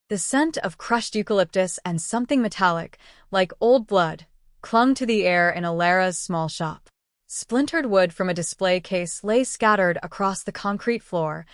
The scent of crushed eucalyptus and something metallic, like old blood, clung to the air in Alara's small shop. Splintered wood from a display case lay scattered across the concrete floor,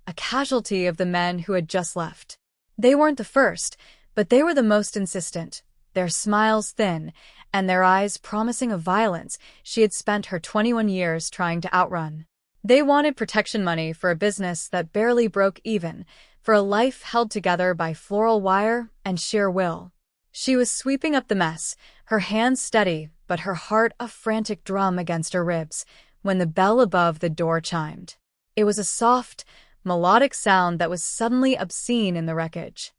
a casualty of the men who had just left. They weren't the first, but they were the most insistent, their smiles thin, and their eyes promising a violence she had spent her 21 years trying to outrun. They wanted protection money for a business that barely broke even, for a life held together by floral wire and sheer will. She was sweeping up the mess, her hands steady, but her heart a frantic drum against her ribs, when the bell above the door chimed. It was a soft, melodic sound that was suddenly obscene in the wreckage.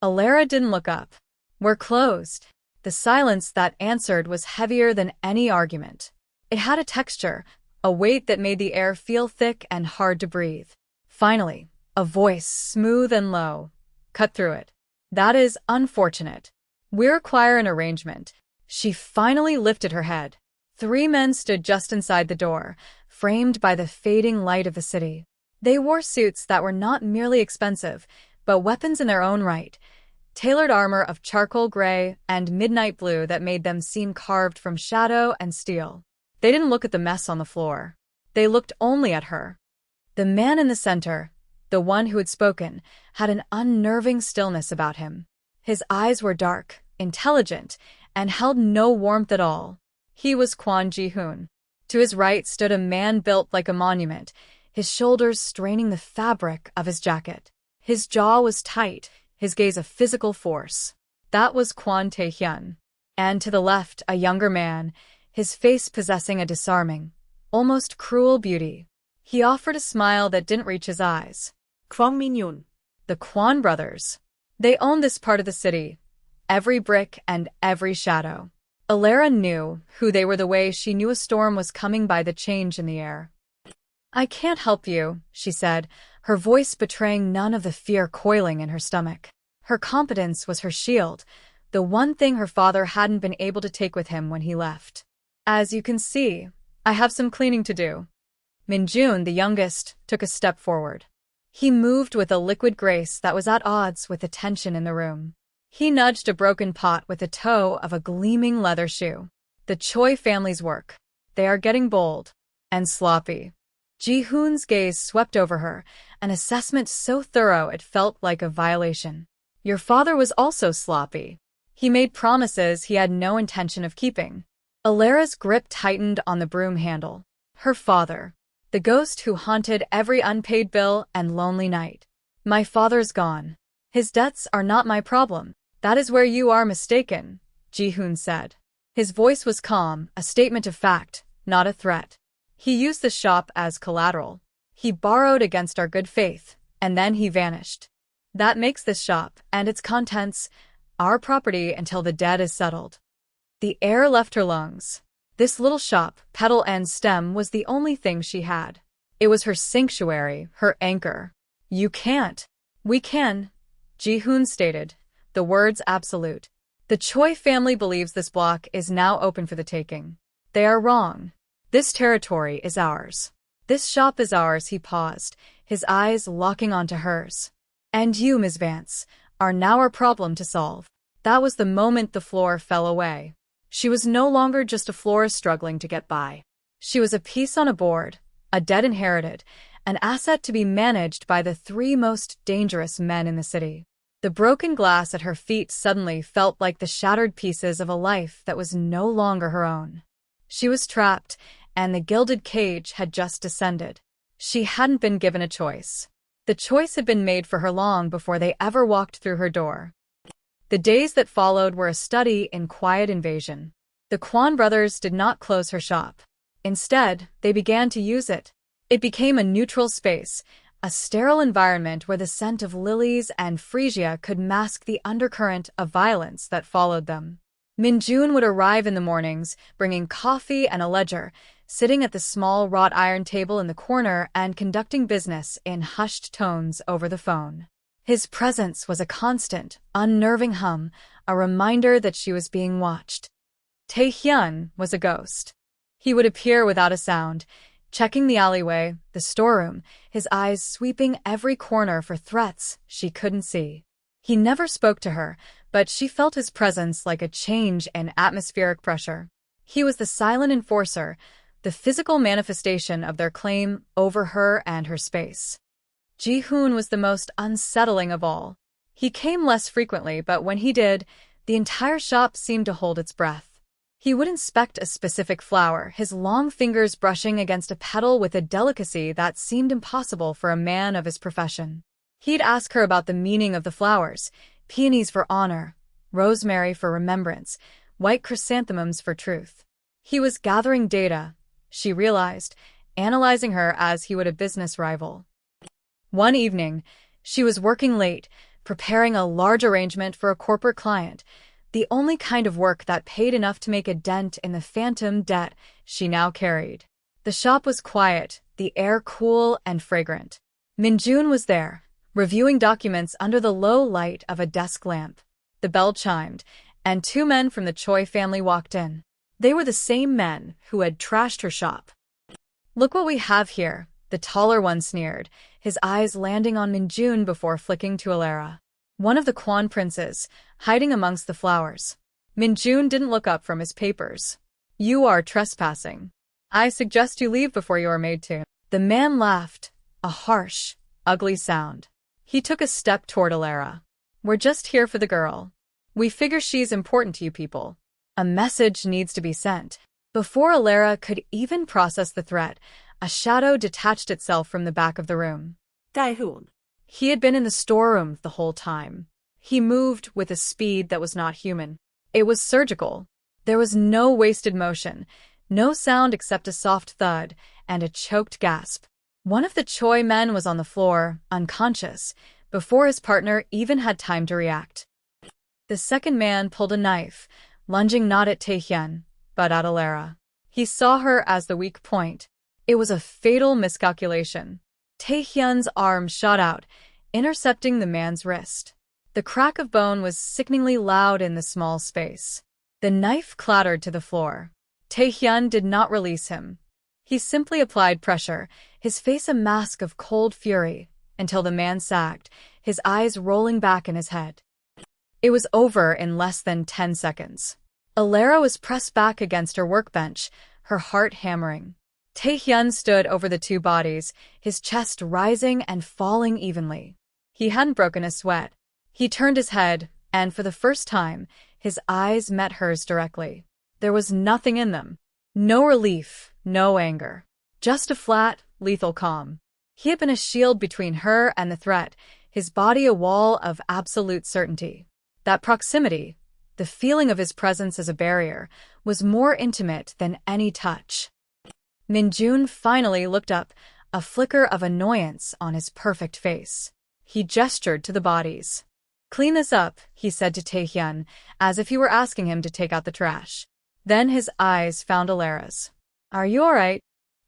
Alara didn't look up. "We're closed." The silence that answered was heavier than any argument. It had a texture, a weight that made the air feel thick and hard to breathe. Finally, a voice, smooth and low, cut through it. "That is unfortunate. We require an arrangement." She finally lifted her head. 3 men stood just inside the door, framed by the fading light of the city. They wore suits that were not merely expensive, but weapons in their own right, tailored armor of charcoal gray and midnight blue that made them seem carved from shadow and steel. They didn't look at the mess on the floor. They looked only at her. The man in the center, the one who had spoken, had an unnerving stillness about him. His eyes were dark, intelligent, and held no warmth at all. He was Kwon Ji-hoon. To his right stood a man built like a monument, his shoulders straining the fabric of his jacket. His jaw was tight, his gaze a physical force. That was Kwon Tae-hyun. And to the left, a younger man, his face possessing a disarming, almost cruel beauty. He offered a smile that didn't reach his eyes. Kwon Min-yoon. The Kwon brothers. They owned this part of the city, every brick and every shadow. Alara knew who they were the way she knew a storm was coming by the change in the air. "I can't help you," she said, her voice betraying none of the fear coiling in her stomach. Her competence was her shield, the one thing her father hadn't been able to take with him when he left. "As you can see, I have some cleaning to do." Min-jun, the youngest, took a step forward. He moved with a liquid grace that was at odds with the tension in the room. He nudged a broken pot with the toe of a gleaming leather shoe. "The Choi family's work. They are getting bold and sloppy." Ji-hoon's gaze swept over her, an assessment so thorough it felt like a violation. "Your father was also sloppy. He made promises he had no intention of keeping." Alara's grip tightened on the broom handle. Her father. The ghost who haunted every unpaid bill and lonely night. "My father's gone. His debts are not my problem." "That is where you are mistaken," Ji-hoon said. His voice was calm, a statement of fact, not a threat. "He used the shop as collateral. He borrowed against our good faith, and then he vanished. That makes this shop, and its contents, our property until the debt is settled." The air left her lungs. This little shop, petal and stem, was the only thing she had. It was her sanctuary, her anchor. "You can't." "We can," Ji-hoon stated, the words absolute. "The Choi family believes this block is now open for the taking. They are wrong. This territory is ours. This shop is ours." He paused, his eyes locking onto hers. "And you, Ms. Vance, are now our problem to solve." That was the moment the floor fell away. She was no longer just a florist struggling to get by. She was a piece on a board, a debt inherited, an asset to be managed by the 3 most dangerous men in the city. The broken glass at her feet suddenly felt like the shattered pieces of a life that was no longer her own. She was trapped, and the gilded cage had just descended. She hadn't been given a choice. The choice had been made for her long before they ever walked through her door. The days that followed were a study in quiet invasion. The Kwon brothers did not close her shop. Instead, they began to use it. It became a neutral space, a sterile environment where the scent of lilies and freesia could mask the undercurrent of violence that followed them. Min-jun would arrive in the mornings, bringing coffee and a ledger, sitting at the small wrought iron table in the corner and conducting business in hushed tones over the phone. His presence was a constant, unnerving hum, a reminder that she was being watched. Tae-hyun was a ghost. He would appear without a sound, checking the alleyway, the storeroom, his eyes sweeping every corner for threats she couldn't see. He never spoke to her, but she felt his presence like a change in atmospheric pressure. He was the silent enforcer, the physical manifestation of their claim over her and her space. Ji-hoon was the most unsettling of all. He came less frequently, but when he did, the entire shop seemed to hold its breath. He would inspect a specific flower, his long fingers brushing against a petal with a delicacy that seemed impossible for a man of his profession. He'd ask her about the meaning of the flowers: peonies for honor, rosemary for remembrance, white chrysanthemums for truth. He was gathering data, she realized, analyzing her as he would a business rival. One evening, she was working late, preparing a large arrangement for a corporate client, the only kind of work that paid enough to make a dent in the phantom debt she now carried. The shop was quiet, the air cool and fragrant. Min-jun was there, reviewing documents under the low light of a desk lamp. The bell chimed, and two men from the Choi family walked in. They were the same men who had trashed her shop. "Look what we have here," the taller one sneered, his eyes landing on Min-jun before flicking to Alara, one of the Kwan princes, hiding amongst the flowers. Min-jun didn't look up from his papers. "You are trespassing. I suggest you leave before you are made to." The man laughed, a harsh, ugly sound. He took a step toward Alara. "We're just here for the girl. We figure she's important to you people. A message needs to be sent." Before Alara could even process the threat, a shadow detached itself from the back of the room. Dae-hoon. He had been in the storeroom the whole time. He moved with a speed that was not human. It was surgical. There was no wasted motion, no sound except a soft thud and a choked gasp. One of the Choi men was on the floor, unconscious, before his partner even had time to react. The second man pulled a knife, lunging not at Tae-hyun, but at Alara. He saw her as the weak point. It was a fatal miscalculation. Tae-hyun's arm shot out, intercepting the man's wrist. The crack of bone was sickeningly loud in the small space. The knife clattered to the floor. Tae-hyun did not release him. He simply applied pressure, his face a mask of cold fury, until the man sagged, his eyes rolling back in his head. It was over in less than 10 seconds. Alara was pressed back against her workbench, her heart hammering. Tae-hyun stood over the two bodies, his chest rising and falling evenly. He hadn't broken a sweat. He turned his head, and for the first time, his eyes met hers directly. There was nothing in them. No relief, no anger. Just a flat, lethal calm. He had been a shield between her and the threat, his body a wall of absolute certainty. That proximity, the feeling of his presence as a barrier, was more intimate than any touch. Min-jun finally looked up, a flicker of annoyance on his perfect face. He gestured to the bodies. "Clean this up," he said to Tae-hyun, as if he were asking him to take out the trash. Then his eyes found Alara's. "Are you all right?"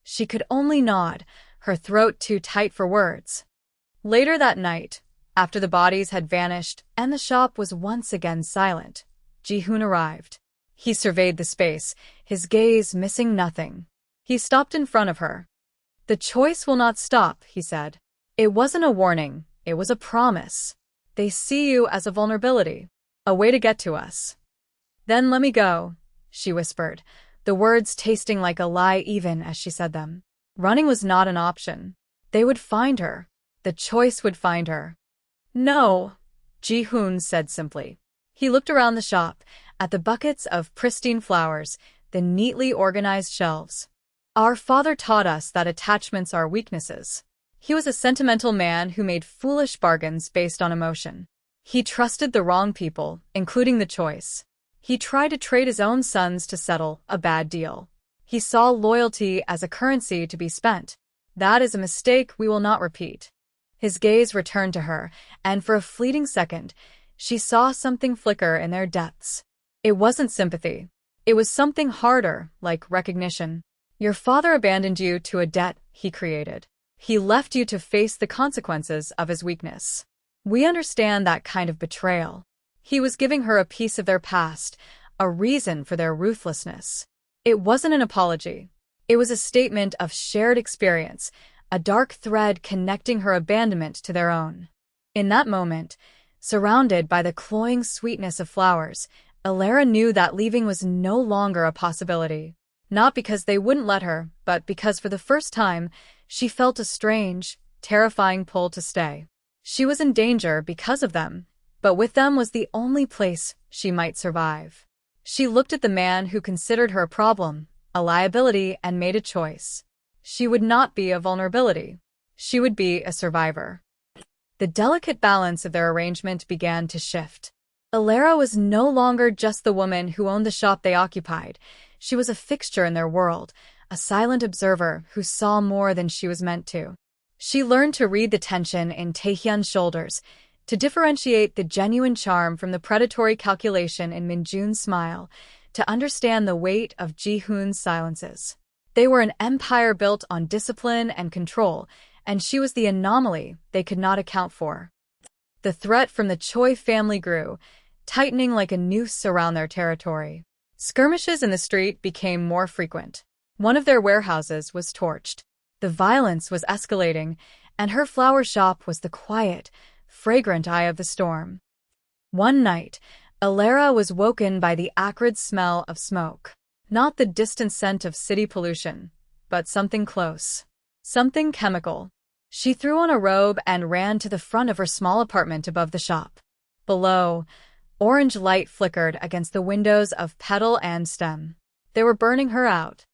She could only nod, her throat too tight for words. Later that night, after the bodies had vanished and the shop was once again silent, Ji-hoon arrived. He surveyed the space, his gaze missing nothing. He stopped in front of her. "The choice will not stop," he said. It wasn't a warning, it was a promise. "They see you as a vulnerability, a way to get to us." "Then let me go," she whispered, the words tasting like a lie even as she said them. Running was not an option. They would find her. The choice would find her. "No," Ji-hoon said simply. He looked around the shop, at the buckets of pristine flowers, the neatly organized shelves. "Our father taught us that attachments are weaknesses." He was a sentimental man who made foolish bargains based on emotion. He trusted the wrong people, including the choice. He tried to trade his own sons to settle a bad deal. He saw loyalty as a currency to be spent. "That is a mistake we will not repeat." His gaze returned to her, and for a fleeting second, she saw something flicker in their depths. It wasn't sympathy. It was something harder, like recognition. "Your father abandoned you to a debt he created. He left you to face the consequences of his weakness. We understand that kind of betrayal." He was giving her a piece of their past, a reason for their ruthlessness. It wasn't an apology. It was a statement of shared experience, a dark thread connecting her abandonment to their own. In that moment, Surrounded by the cloying sweetness of flowers, Alara knew that leaving was no longer a possibility. Not because they wouldn't let her, but because for the first time, she felt a strange, terrifying pull to stay. She was in danger because of them, but with them was the only place she might survive. She looked at the man who considered her a problem, a liability, and made a choice. She would not be a vulnerability. She would be a survivor. The delicate balance of their arrangement began to shift. Alara was no longer just the woman who owned the shop they occupied. She was a fixture in their world, a silent observer who saw more than she was meant to. She learned to read the tension in Taehyun's shoulders, to differentiate the genuine charm from the predatory calculation in Minjun's smile, to understand the weight of Ji-hoon's silences. They were an empire built on discipline and control, and she was the anomaly they could not account for. The threat from the Choi family grew, tightening like a noose around their territory. Skirmishes in the street became more frequent. One of their warehouses was torched. The violence was escalating, and her flower shop was the quiet, fragrant eye of the storm. One night, Alara was woken by the acrid smell of smoke. Not the distant scent of city pollution, but something close. Something chemical. She threw on a robe and ran to the front of her small apartment above the shop. Below, orange light flickered against the windows of petal and stem. They were burning her out.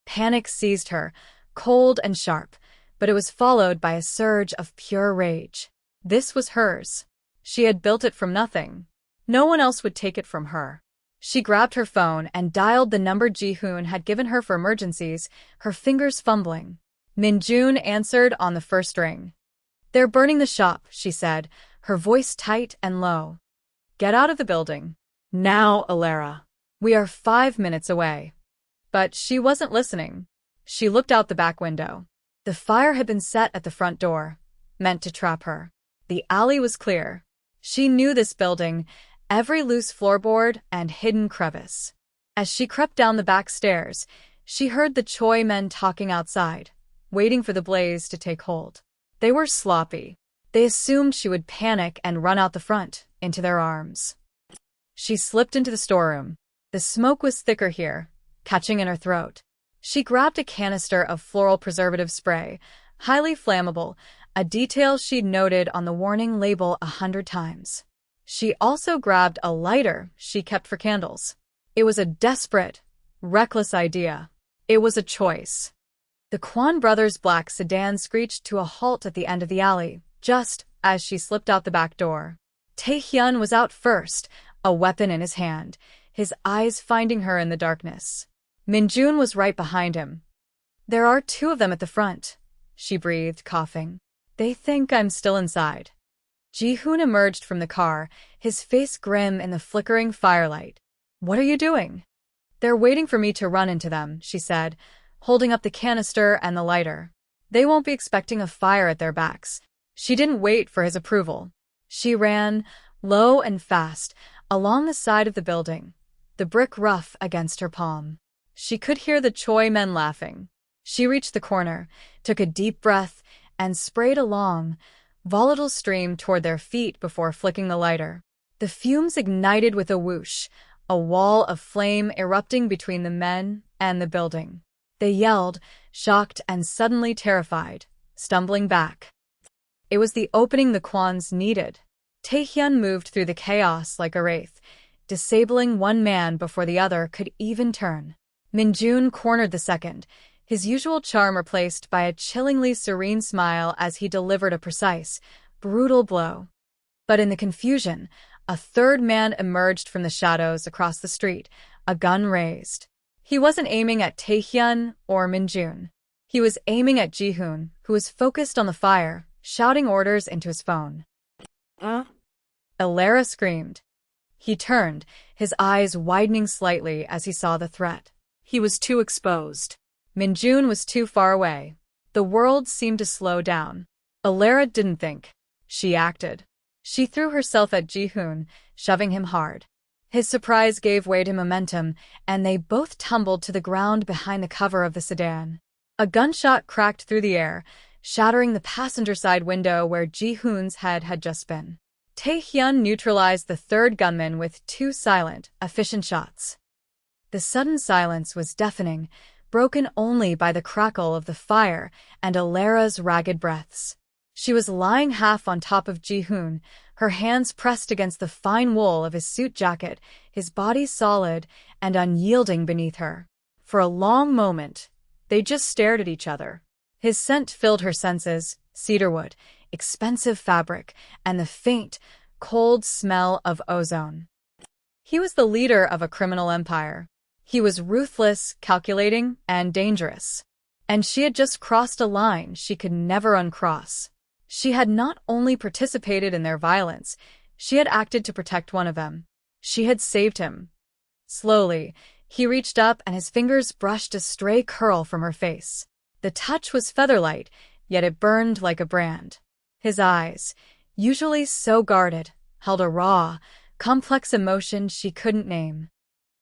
Panic seized her, cold and sharp, but it was followed by a surge of pure rage. This was hers. She had built it from nothing. No one else would take it from her. She grabbed her phone and dialed the number Ji-hoon had given her for emergencies, her fingers fumbling. Minjun answered on the first ring. "They're burning the shop," she said, her voice tight and low. "Get out of the building. Now, Alara. We are 5 minutes away." But she wasn't listening. She looked out the back window. The fire had been set at the front door, meant to trap her. The alley was clear. She knew this building, every loose floorboard and hidden crevice. As she crept down the back stairs, she heard the Choi men talking outside, waiting for the blaze to take hold. They were sloppy. They assumed she would panic and run out the front, into their arms. She slipped into the storeroom. The smoke was thicker here, catching in her throat. She grabbed a canister of floral preservative spray, highly flammable, a detail she'd noted on the warning label 100 times. She also grabbed a lighter she kept for candles. It was a desperate, reckless idea. It was a choice. The Kwon brothers' black sedan screeched to a halt at the end of the alley, just as she slipped out the back door. Taehyun was out first, a weapon in his hand, his eyes finding her in the darkness. Minjun was right behind him. "There are 2 of them at the front," she breathed, coughing. "They think I'm still inside." Ji-hoon emerged from the car, his face grim in the flickering firelight. "What are you doing?" "They're waiting for me to run into them," she said, holding up the canister and the lighter. "They won't be expecting a fire at their backs." She didn't wait for his approval. She ran, low and fast, along the side of the building, the brick rough against her palm. She could hear the Choi men laughing. She reached the corner, took a deep breath, and sprayed a long, volatile stream toward their feet before flicking the lighter. The fumes ignited with a whoosh, a wall of flame erupting between the men and the building. They yelled, shocked and suddenly terrified, stumbling back. It was the opening the Kwons needed. Taehyun moved through the chaos like a wraith, disabling one man before the other could even turn. Minjun cornered the second, his usual charm replaced by a chillingly serene smile as he delivered a precise, brutal blow. But in the confusion, a third man emerged from the shadows across the street, a gun raised. He wasn't aiming at Taehyun or Minjun. He was aiming at Ji-hoon, who was focused on the fire, shouting orders into his phone. Alara screamed. He turned, his eyes widening slightly as he saw the threat. He was too exposed. Minjun was too far away. The world seemed to slow down. Alara didn't think. She acted. She threw herself at Ji-hoon, shoving him hard. His surprise gave way to momentum, and they both tumbled to the ground behind the cover of the sedan. A gunshot cracked through the air, shattering the passenger side window where Ji-hoon's head had just been. Taehyun neutralized the third gunman with 2 silent, efficient shots. The sudden silence was deafening, broken only by the crackle of the fire and Alera's ragged breaths. She was lying half on top of Ji-hoon, her hands pressed against the fine wool of his suit jacket, his body solid and unyielding beneath her. For a long moment, they just stared at each other. His scent filled her senses, cedarwood, expensive fabric, and the faint, cold smell of ozone. He was the leader of a criminal empire. He was ruthless, calculating, and dangerous. And she had just crossed a line she could never uncross. She had not only participated in their violence, she had acted to protect one of them. She had saved him. Slowly, he reached up and his fingers brushed a stray curl from her face. The touch was featherlight, yet it burned like a brand. His eyes, usually so guarded, held a raw, complex emotion she couldn't name.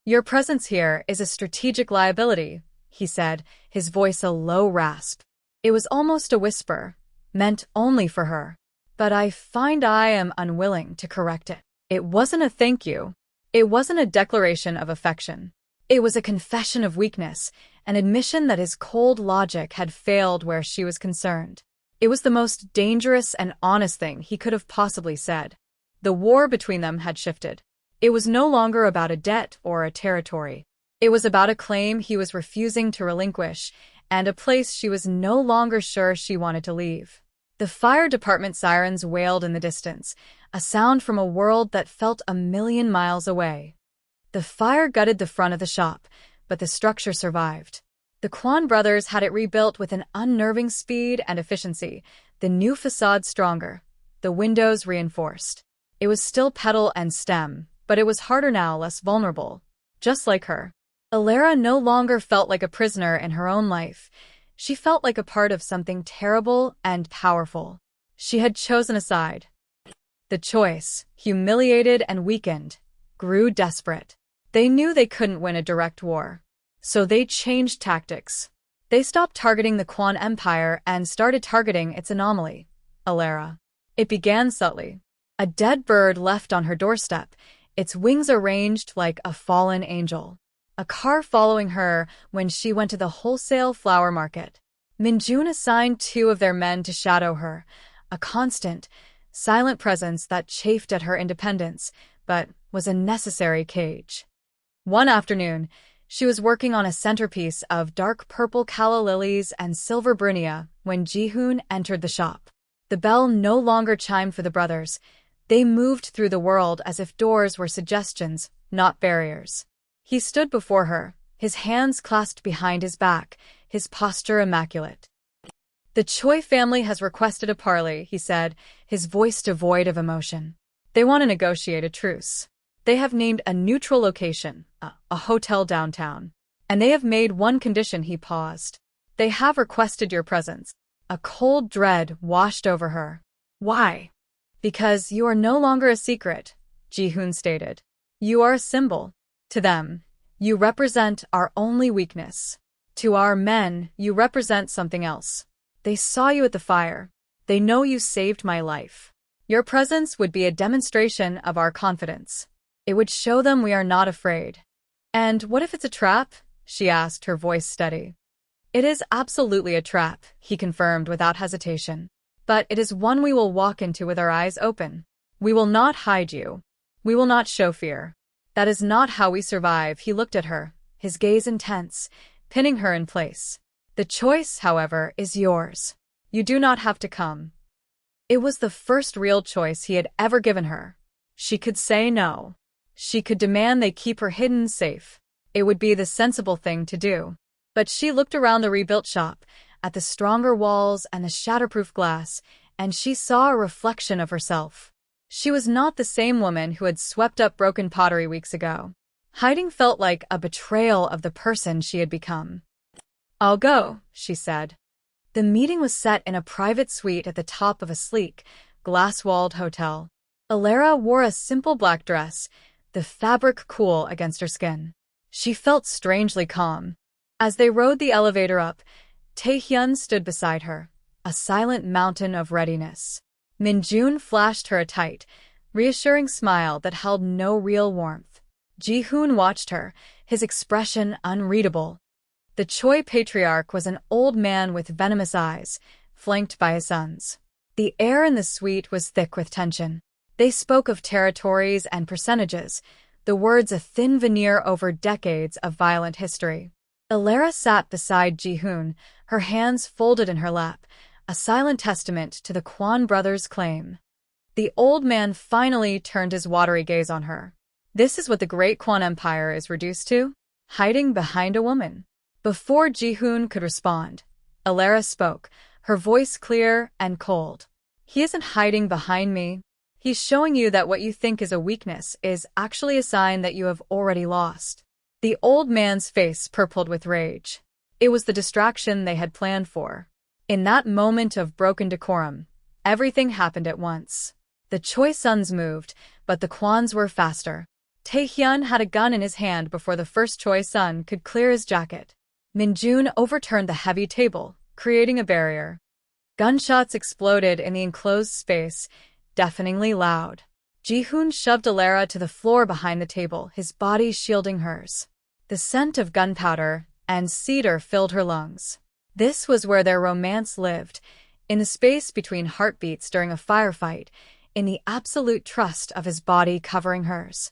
"Your presence here is a strategic liability," he said, his voice a low rasp. It was almost a whisper, meant only for her. "But I find I am unwilling to correct it." It wasn't a thank you. It wasn't a declaration of affection. It was a confession of weakness, an admission that his cold logic had failed where she was concerned. It was the most dangerous and honest thing he could have possibly said. The war between them had shifted. It was no longer about a debt or a territory. It was about a claim he was refusing to relinquish, and a place she was no longer sure she wanted to leave. The fire department sirens wailed in the distance, a sound from a world that felt a million miles away. The fire gutted the front of the shop, but the structure survived. The Kwon brothers had it rebuilt with an unnerving speed and efficiency, the new facade stronger, the windows reinforced. It was still petal and stem, but it was harder now, less vulnerable. Just like her. Alera no longer felt like a prisoner in her own life. She felt like a part of something terrible and powerful. She had chosen a side. The choice, humiliated and weakened, grew desperate. They knew they couldn't win a direct war. So they changed tactics. They stopped targeting the Kwon Empire and started targeting its anomaly, Alera. It began subtly. A dead bird left on her doorstep, its wings arranged like a fallen angel. A car following her when she went to the wholesale flower market. Minjun assigned 2 of their men to shadow her, a constant, silent presence that chafed at her independence, but was a necessary cage. One afternoon, she was working on a centerpiece of dark purple calla lilies and silver brunea when Ji-hoon entered the shop. The bell no longer chimed for the brothers. They moved through the world as if doors were suggestions, not barriers. He stood before her, his hands clasped behind his back, his posture immaculate. "The Choi family has requested a parley," he said, his voice devoid of emotion. "They want to negotiate a truce. They have named a neutral location, a hotel downtown. And they have made one condition." He paused. "They have requested your presence." A cold dread washed over her. "Why?" "Because you are no longer a secret," Ji-hoon stated. "You are a symbol. To them, you represent our only weakness. To our men, you represent something else. They saw you at the fire. They know you saved my life. Your presence would be a demonstration of our confidence. It would show them we are not afraid." "And what if it's a trap?" she asked, her voice steady. "It is absolutely a trap," he confirmed without hesitation. "But it is one we will walk into with our eyes open. We will not hide you. We will not show fear. That is not how we survive." He looked at her, his gaze intense, pinning her in place. "The choice, however, is yours. You do not have to come." It was the first real choice he had ever given her. She could say no. She could demand they keep her hidden safe. It would be the sensible thing to do. But she looked around the rebuilt shop, at the stronger walls and the shatterproof glass, and she saw a reflection of herself. She was not the same woman who had swept up broken pottery weeks ago. Hiding felt like a betrayal of the person she had become. "I'll go," she said. The meeting was set in a private suite at the top of a sleek, glass-walled hotel. Alera wore a simple black dress, the fabric cool against her skin. She felt strangely calm. As they rode the elevator up, Taehyun stood beside her, a silent mountain of readiness. Minjun flashed her a tight, reassuring smile that held no real warmth. Ji-hoon watched her, his expression unreadable. The Choi patriarch was an old man with venomous eyes, flanked by his sons. The air in the suite was thick with tension. They spoke of territories and percentages, the words a thin veneer over decades of violent history. Alara sat beside Ji-hoon, her hands folded in her lap, a silent testament to the Kwon brothers' claim. The old man finally turned his watery gaze on her. This is what the Great Kwon Empire is reduced to? Hiding behind a woman. Before Ji-hoon could respond, Alara spoke, her voice clear and cold. He isn't hiding behind me. He's showing you that what you think is a weakness is actually a sign that you have already lost. The old man's face purpled with rage. It was the distraction they had planned for. In that moment of broken decorum, everything happened at once. The Choi sons moved, but the Kwons were faster. Taehyun had a gun in his hand before the first Choi son could clear his jacket. Minjun overturned the heavy table, creating a barrier. Gunshots exploded in the enclosed space, deafeningly loud. Ji-hoon shoved Alara to the floor behind the table, his body shielding hers. The scent of gunpowder and cedar filled her lungs. This was where their romance lived, in the space between heartbeats during a firefight, in the absolute trust of his body covering hers.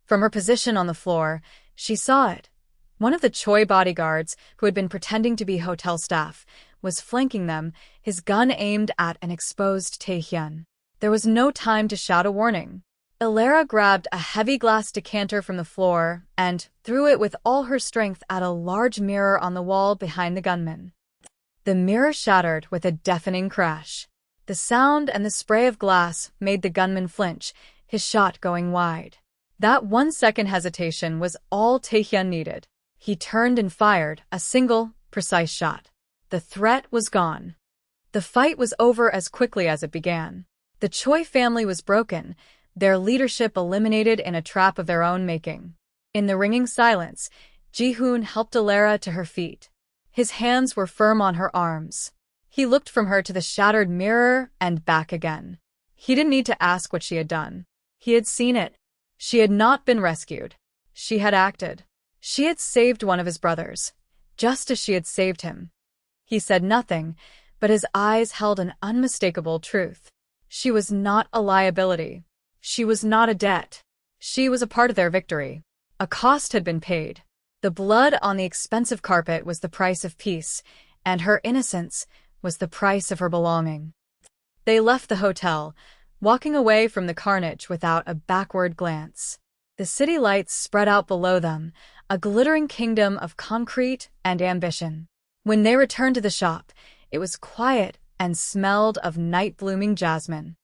From her position on the floor, she saw it. One of the Choi bodyguards, who had been pretending to be hotel staff, was flanking them, his gun aimed at an exposed Taehyun. There was no time to shout a warning. Alara grabbed a heavy glass decanter from the floor and threw it with all her strength at a large mirror on the wall behind the gunman. The mirror shattered with a deafening crash. The sound and the spray of glass made the gunman flinch, his shot going wide. That 1 second hesitation was all Taehyun needed. He turned and fired a single, precise shot. The threat was gone. The fight was over as quickly as it began. The Choi family was broken, their leadership eliminated in a trap of their own making. In the ringing silence, Ji-hoon helped Alara to her feet. His hands were firm on her arms. He looked from her to the shattered mirror and back again. He didn't need to ask what she had done. He had seen it. She had not been rescued. She had acted. She had saved one of his brothers, just as she had saved him. He said nothing, but his eyes held an unmistakable truth. She was not a liability. She was not a debt. She was a part of their victory. A cost had been paid. The blood on the expensive carpet was the price of peace, and her innocence was the price of her belonging. They left the hotel, walking away from the carnage without a backward glance. The city lights spread out below them, a glittering kingdom of concrete and ambition. When they returned to the shop, it was quiet and smelled of night-blooming jasmine.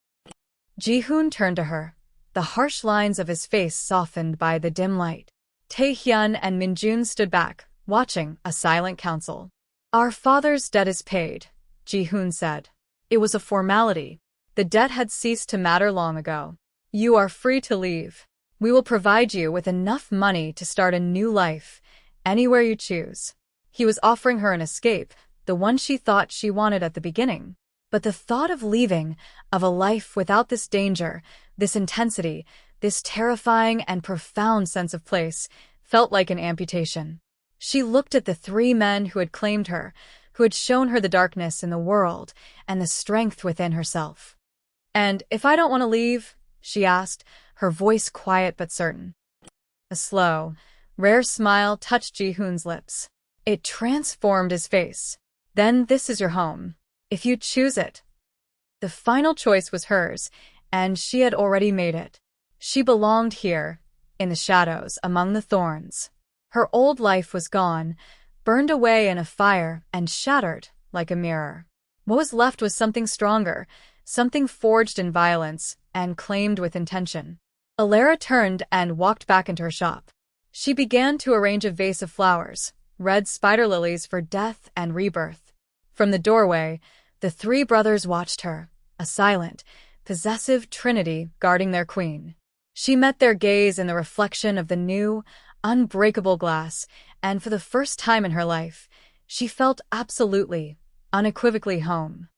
Ji-hoon turned to her, the harsh lines of his face softened by the dim light. Taehyun and Minjun stood back, watching a silent council. "Our father's debt is paid," Ji-hoon said. It was a formality. The debt had ceased to matter long ago. "You are free to leave. We will provide you with enough money to start a new life, anywhere you choose." He was offering her an escape, the one she thought she wanted at the beginning. But the thought of leaving, of a life without this danger, this intensity, this terrifying and profound sense of place, felt like an amputation. She looked at the 3 men who had claimed her, who had shown her the darkness in the world and the strength within herself. "And if I don't want to leave?" she asked, her voice quiet but certain. A slow, rare smile touched Ji-hoon's lips. It transformed his face. "Then this is your home. If you choose it." The final choice was hers, and she had already made it. She belonged here, in the shadows, among the thorns. Her old life was gone, burned away in a fire and shattered like a mirror. What was left was something stronger, something forged in violence and claimed with intention. Alara turned and walked back into her shop. She began to arrange a vase of flowers, red spider lilies for death and rebirth. From the doorway, the 3 brothers watched her, a silent, possessive trinity guarding their queen. She met their gaze in the reflection of the new, unbreakable glass, and for the first time in her life, she felt absolutely, unequivocally home.